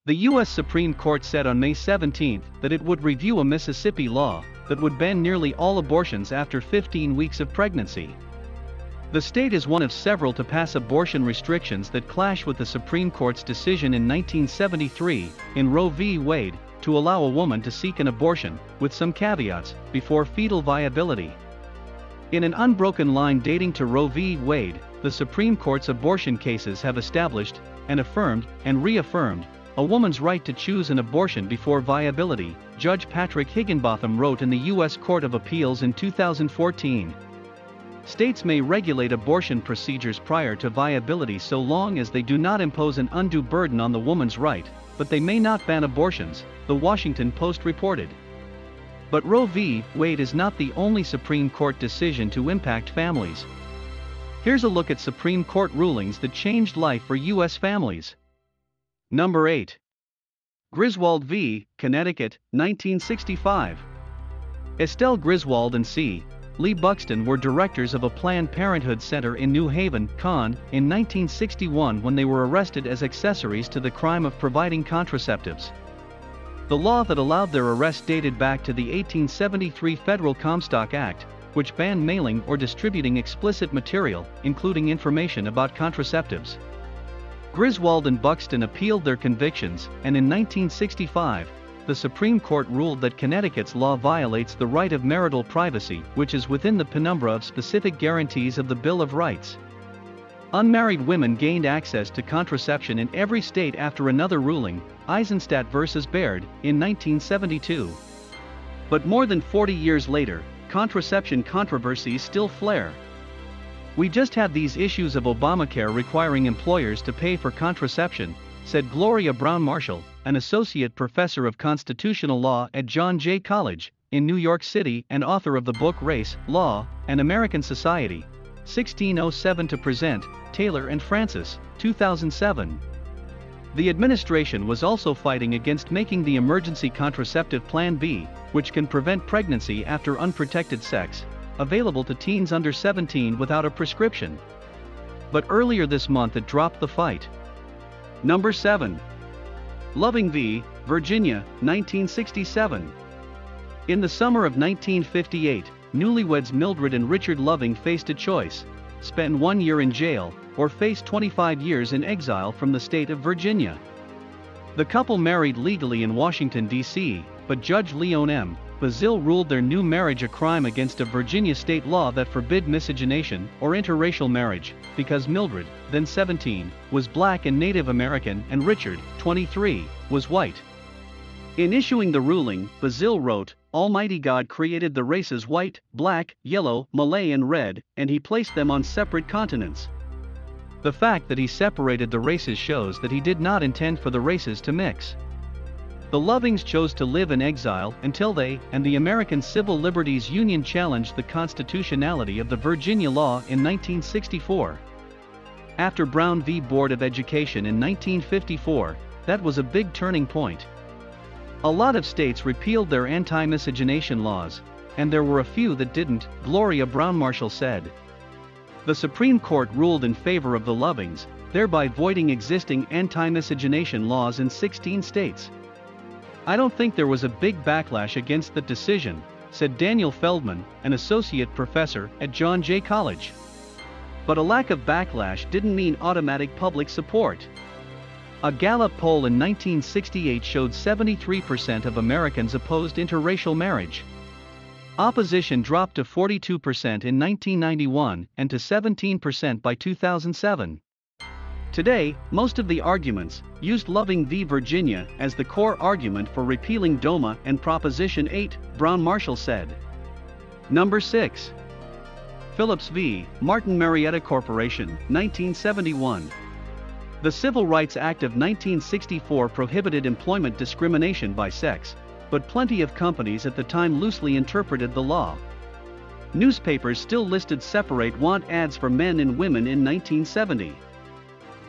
The U.S. Supreme Court said on May 17 that it would review a Mississippi law that would ban nearly all abortions after 15 weeks of pregnancy. The state is one of several to pass abortion restrictions that clash with the Supreme Court's decision in 1973, in Roe v. Wade, to allow a woman to seek an abortion, with some caveats, before fetal viability. In an unbroken line dating to Roe v. Wade, the Supreme Court's abortion cases have established, and affirmed, and reaffirmed, a woman's right to choose an abortion before viability, Judge Patrick Higginbotham wrote in the U.S. Court of Appeals in 2014. States may regulate abortion procedures prior to viability so long as they do not impose an undue burden on the woman's right, but they may not ban abortions, the Washington Post reported. But Roe v. Wade is not the only Supreme Court decision to impact families. Here's a look at Supreme Court rulings that changed life for U.S. families. Number 8. Griswold v. Connecticut, 1965. Estelle Griswold and C. Lee Buxton were directors of a Planned Parenthood center in New Haven, Conn, in 1961 when they were arrested as accessories to the crime of providing contraceptives. The law that allowed their arrest dated back to the 1873 Federal Comstock Act, which banned mailing or distributing explicit material, including information about contraceptives. Griswold and Buxton appealed their convictions, and in 1965, the Supreme Court ruled that Connecticut's law violates the right of marital privacy, which is within the penumbra of specific guarantees of the Bill of Rights. Unmarried women gained access to contraception in every state after another ruling, Eisenstadt v. Baird, in 1972. But more than 40 years later, contraception controversies still flare. "We just had these issues of Obamacare requiring employers to pay for contraception," said Gloria Brown-Marshall, an associate professor of constitutional law at John Jay College, in New York City and author of the book Race, Law, and American Society, 1607 to present, Taylor and Francis, 2007. The administration was also fighting against making the emergency contraceptive Plan B, which can prevent pregnancy after unprotected sex, available to teens under 17 without a prescription. But earlier this month it dropped the fight. Number 7. Loving v. Virginia, 1967. In the summer of 1958, newlyweds Mildred and Richard Loving faced a choice: spend 1 year in jail, or face 25 years in exile from the state of Virginia. The couple married legally in Washington, D.C., but Judge Leon M. Bazile ruled their new marriage a crime against a Virginia state law that forbid miscegenation or interracial marriage, because Mildred, then 17, was black and Native American and Richard, 23, was white. In issuing the ruling, Bazile wrote, "Almighty God created the races white, black, yellow, Malay and red, and he placed them on separate continents. The fact that he separated the races shows that he did not intend for the races to mix." The Lovings chose to live in exile until they and the American Civil Liberties Union challenged the constitutionality of the Virginia law in 1964. After Brown v. Board of Education in 1954, that was a big turning point. A lot of states repealed their anti-miscegenation laws, and there were a few that didn't, Gloria Brown-Marshall said. The Supreme Court ruled in favor of the Lovings, thereby voiding existing anti-miscegenation laws in 16 states. "I don't think there was a big backlash against the decision," said Daniel Feldman, an associate professor at John Jay College. But a lack of backlash didn't mean automatic public support. A Gallup poll in 1968 showed 73% of Americans opposed interracial marriage. Opposition dropped to 42% in 1991 and to 17% by 2007. Today, most of the arguments used Loving v. Virginia as the core argument for repealing DOMA and Proposition 8, Brown-Marshall said. Number 6. Phillips v. Martin Marietta Corporation, 1971. The Civil Rights Act of 1964 prohibited employment discrimination by sex, but plenty of companies at the time loosely interpreted the law. Newspapers still listed separate want ads for men and women in 1970.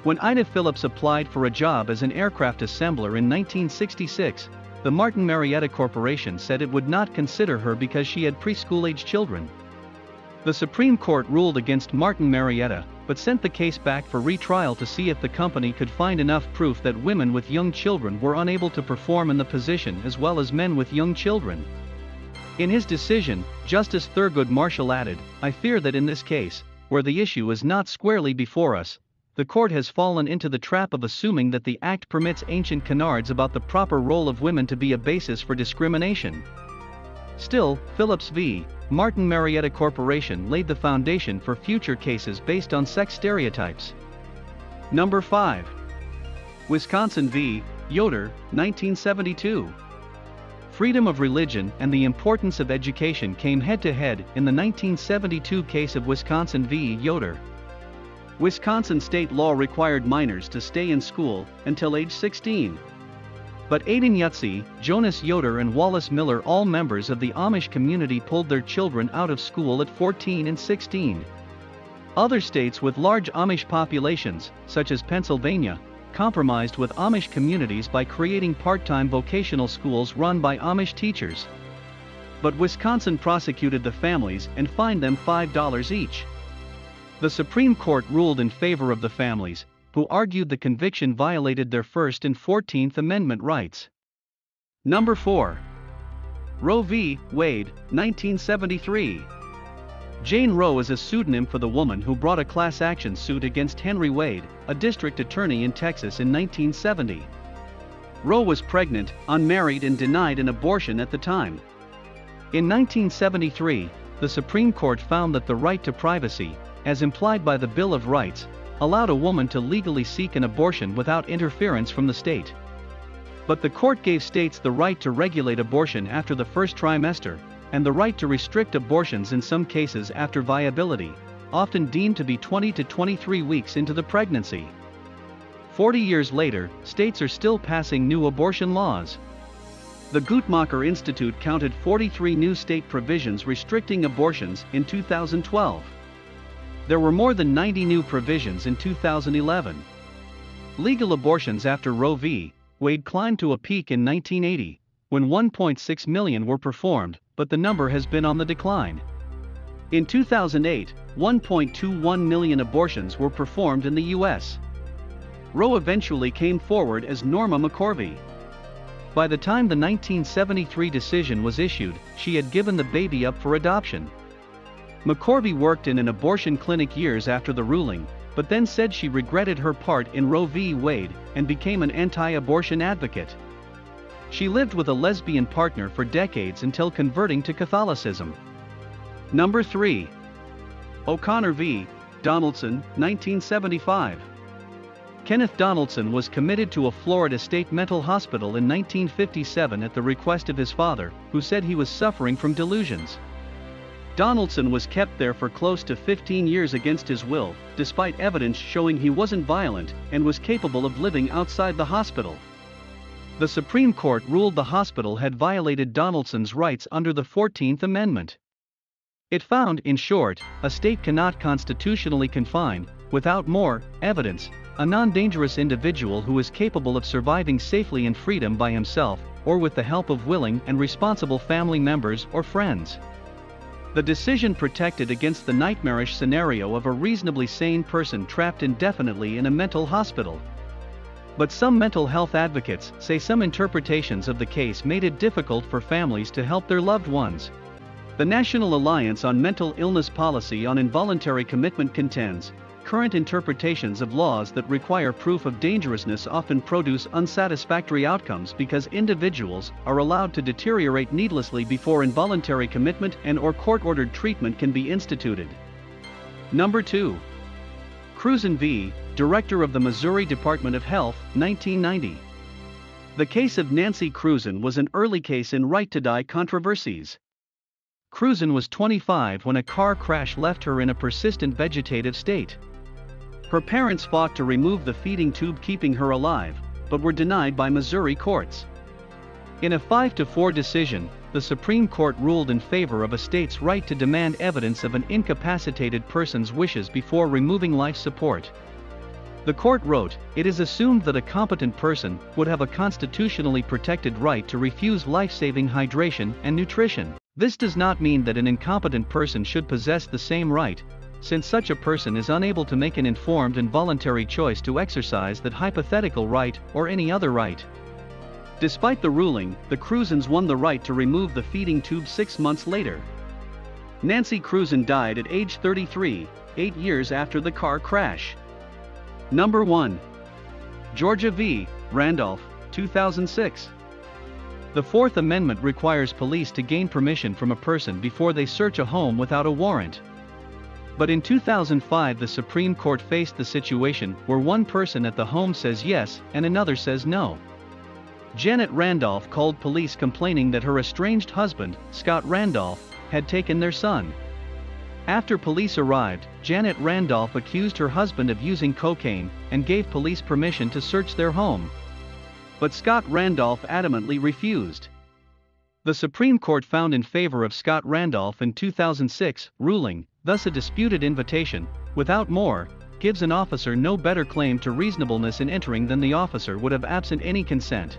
When Ida Phillips applied for a job as an aircraft assembler in 1966, the Martin Marietta Corporation said it would not consider her because she had preschool-age children. The Supreme Court ruled against Martin Marietta, but sent the case back for retrial to see if the company could find enough proof that women with young children were unable to perform in the position as well as men with young children. In his decision, Justice Thurgood Marshall added, "I fear that in this case, where the issue is not squarely before us, the court has fallen into the trap of assuming that the act permits ancient canards about the proper role of women to be a basis for discrimination." Still, Phillips v. Martin Marietta Corporation laid the foundation for future cases based on sex stereotypes. Number 5. Wisconsin v. Yoder, 1972. Freedom of religion and the importance of education came head-to-head in the 1972 case of Wisconsin v. Yoder. Wisconsin state law required minors to stay in school until age 16. But Aidan Yutzi, Jonas Yoder and Wallace Miller, all members of the Amish community, pulled their children out of school at 14 and 16. Other states with large Amish populations, such as Pennsylvania, compromised with Amish communities by creating part-time vocational schools run by Amish teachers. But Wisconsin prosecuted the families and fined them $5 each. The Supreme Court ruled in favor of the families, who argued the conviction violated their First and 14th Amendment rights. Number 4. Roe v. Wade, 1973. Jane Roe is a pseudonym for the woman who brought a class action suit against Henry Wade, a district attorney in Texas in 1970. Roe was pregnant, unmarried and denied an abortion at the time. In 1973, the Supreme Court found that the right to privacy, as implied by the Bill of Rights, allowed a woman to legally seek an abortion without interference from the state. But the court gave states the right to regulate abortion after the first trimester, and the right to restrict abortions in some cases after viability, often deemed to be 20 to 23 weeks into the pregnancy. 40 years later, states are still passing new abortion laws. The Guttmacher Institute counted 43 new state provisions restricting abortions in 2012. There were more than 90 new provisions in 2011. Legal abortions after Roe v. Wade climbed to a peak in 1980, when 1.6 million were performed, but the number has been on the decline. In 2008, 1.21 million abortions were performed in the U.S. Roe eventually came forward as Norma McCorvey. By the time the 1973 decision was issued, she had given the baby up for adoption. McCorvey worked in an abortion clinic years after the ruling, but then said she regretted her part in Roe v. Wade and became an anti-abortion advocate. She lived with a lesbian partner for decades until converting to Catholicism. Number 3. O'Connor v. Donaldson, 1975. Kenneth Donaldson was committed to a Florida state mental hospital in 1957 at the request of his father, who said he was suffering from delusions. Donaldson was kept there for close to 15 years against his will, despite evidence showing he wasn't violent and was capable of living outside the hospital. The Supreme Court ruled the hospital had violated Donaldson's rights under the 14th Amendment. It found, in short, a state cannot constitutionally confine, without more evidence, a non-dangerous individual who is capable of surviving safely in freedom by himself, or with the help of willing and responsible family members or friends. The decision protected against the nightmarish scenario of a reasonably sane person trapped indefinitely in a mental hospital. But some mental health advocates say some interpretations of the case made it difficult for families to help their loved ones. The National Alliance on Mental Illness Policy on Involuntary Commitment contends, current interpretations of laws that require proof of dangerousness often produce unsatisfactory outcomes because individuals are allowed to deteriorate needlessly before involuntary commitment and/or court-ordered treatment can be instituted. Number 2. Cruzen v. Director of the Missouri Department of Health, 1990. The case of Nancy Cruzen was an early case in right-to-die controversies. Cruzen was 25 when a car crash left her in a persistent vegetative state. Her parents fought to remove the feeding tube keeping her alive, but were denied by Missouri courts. In a 5-4 decision, the Supreme Court ruled in favor of a state's right to demand evidence of an incapacitated person's wishes before removing life support. The court wrote, "It is assumed that a competent person would have a constitutionally protected right to refuse life-saving hydration and nutrition. This does not mean that an incompetent person should possess the same right, since such a person is unable to make an informed and voluntary choice to exercise that hypothetical right or any other right. Despite the ruling, the Cruzens won the right to remove the feeding tube 6 months later. Nancy Cruzen died at age 33, 8 years after the car crash. Number 1. Georgia v. Randolph, 2006. The Fourth Amendment requires police to gain permission from a person before they search a home without a warrant. But in 2005 the Supreme Court faced the situation where one person at the home says yes and another says no. Janet Randolph called police complaining that her estranged husband, Scott Randolph, had taken their son. After police arrived, Janet Randolph accused her husband of using cocaine and gave police permission to search their home. But Scott Randolph adamantly refused. The Supreme Court found in favor of Scott Randolph in 2006, ruling, thus a disputed invitation, without more, gives an officer no better claim to reasonableness in entering than the officer would have absent any consent.